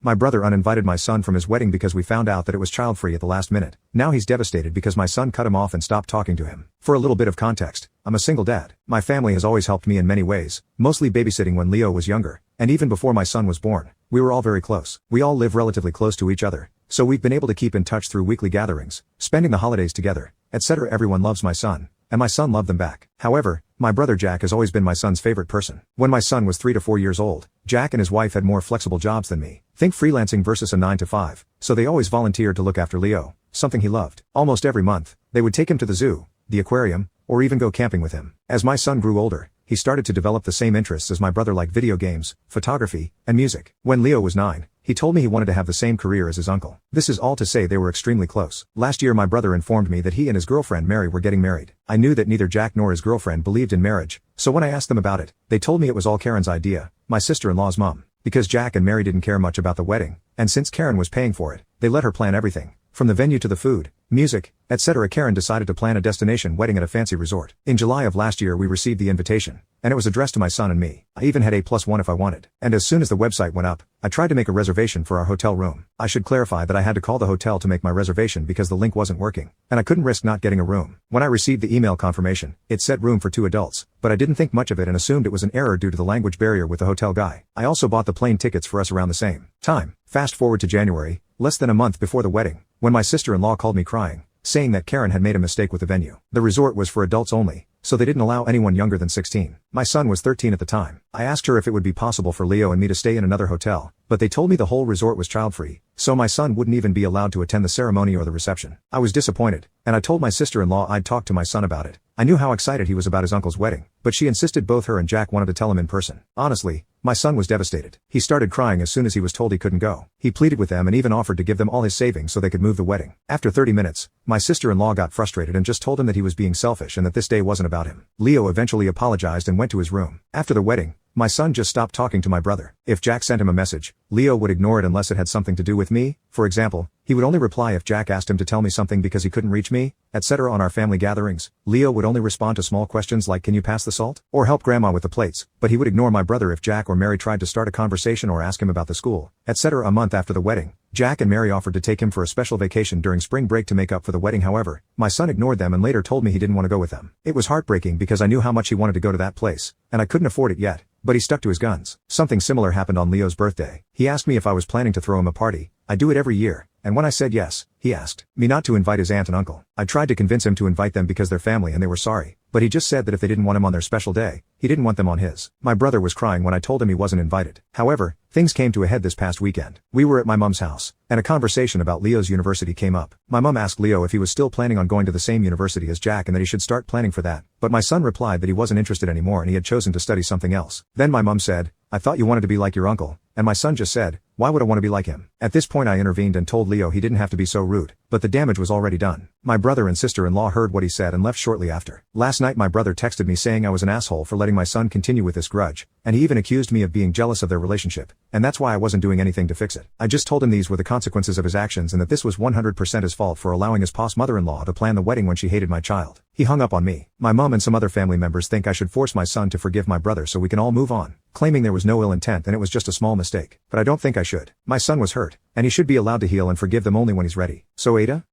My brother uninvited my son from his wedding because we found out that it was child-free at the last minute. Now he's devastated because my son cut him off and stopped talking to him. For a little bit of context, I'm a single dad. My family has always helped me in many ways, mostly babysitting when Leo was younger, and even before my son was born. We were all very close. We all live relatively close to each other, so we've been able to keep in touch through weekly gatherings, spending the holidays together, etc. Everyone loves my son, and my son loved them back. However, my brother Jack has always been my son's favorite person. When my son was 3 to 4 years old, Jack and his wife had more flexible jobs than me. Think freelancing versus a 9 to 5, so they always volunteered to look after Leo, something he loved. Almost every month, they would take him to the zoo, the aquarium, or even go camping with him. As my son grew older, he started to develop the same interests as my brother, like video games, photography, and music. When Leo was 9, he told me he wanted to have the same career as his uncle. This is all to say they were extremely close. Last year my brother informed me that he and his girlfriend Mary were getting married. I knew that neither Jack nor his girlfriend believed in marriage, so when I asked them about it, they told me it was all Karen's idea, my sister-in-law's mom. Because Jack and Mary didn't care much about the wedding, and since Karen was paying for it, they let her plan everything, from the venue to the food, music, etc. Karen decided to plan a destination wedding at a fancy resort. In July of last year we received the invitation, and it was addressed to my son and me. I even had A+1 if I wanted. And as soon as the website went up, I tried to make a reservation for our hotel room. I should clarify that I had to call the hotel to make my reservation because the link wasn't working, and I couldn't risk not getting a room. When I received the email confirmation, it said room for 2 adults, but I didn't think much of it and assumed it was an error due to the language barrier with the hotel guy. I also bought the plane tickets for us around the same time. Fast forward to January, less than a month before the wedding, when my sister-in-law called me crying, saying that Karen had made a mistake with the venue. The resort was for adults only, so they didn't allow anyone younger than 16. My son was 13 at the time. I asked her if it would be possible for Leo and me to stay in another hotel, but they told me the whole resort was child-free, so my son wouldn't even be allowed to attend the ceremony or the reception. I was disappointed, and I told my sister-in-law I'd talk to my son about it. I knew how excited he was about his uncle's wedding, but she insisted both her and Jack wanted to tell him in person. Honestly, my son was devastated. He started crying as soon as he was told he couldn't go. He pleaded with them and even offered to give them all his savings so they could move the wedding. After 30 minutes, my sister-in-law got frustrated and just told him that he was being selfish and that this day wasn't about him. Leo eventually apologized and went to his room. After the wedding, my son just stopped talking to my brother. If Jack sent him a message, Leo would ignore it unless it had something to do with me. For example, he would only reply if Jack asked him to tell me something because he couldn't reach me, etc. On our family gatherings, Leo would only respond to small questions like can you pass the salt? Or help grandma with the plates, but he would ignore my brother if Jack or Mary tried to start a conversation or ask him about the school, etc. A month after the wedding, Jack and Mary offered to take him for a special vacation during spring break to make up for the wedding. However, my son ignored them and later told me he didn't want to go with them. It was heartbreaking because I knew how much he wanted to go to that place, and I couldn't afford it yet, but he stuck to his guns. Something similar happened on Leo's birthday. He asked me if I was planning to throw him a party. I do it every year, and when I said yes, he asked me not to invite his aunt and uncle. I tried to convince him to invite them because they're family and they were sorry, but he just said that if they didn't want him on their special day, he didn't want them on his. My brother was crying when I told him he wasn't invited. However, things came to a head this past weekend. We were at my mom's house, and a conversation about Leo's university came up. My mom asked Leo if he was still planning on going to the same university as Jack and that he should start planning for that, but my son replied that he wasn't interested anymore and he had chosen to study something else. Then my mom said, I thought you wanted to be like your uncle, and my son just said, why would I want to be like him? At this point I intervened and told Leo he didn't have to be so rude, but the damage was already done. My brother and sister-in-law heard what he said and left shortly after. Last night my brother texted me saying I was an asshole for letting my son continue with this grudge, and he even accused me of being jealous of their relationship, and that's why I wasn't doing anything to fix it. I just told him these were the consequences of his actions and that this was 100% his fault for allowing his past mother-in-law to plan the wedding when she hated my child. He hung up on me. My mom and some other family members think I should force my son to forgive my brother so we can all move on, claiming there was no ill intent and it was just a small mistake. But I don't think I should. My son was hurt, and he should be allowed to heal and forgive them only when he's ready. So Ada?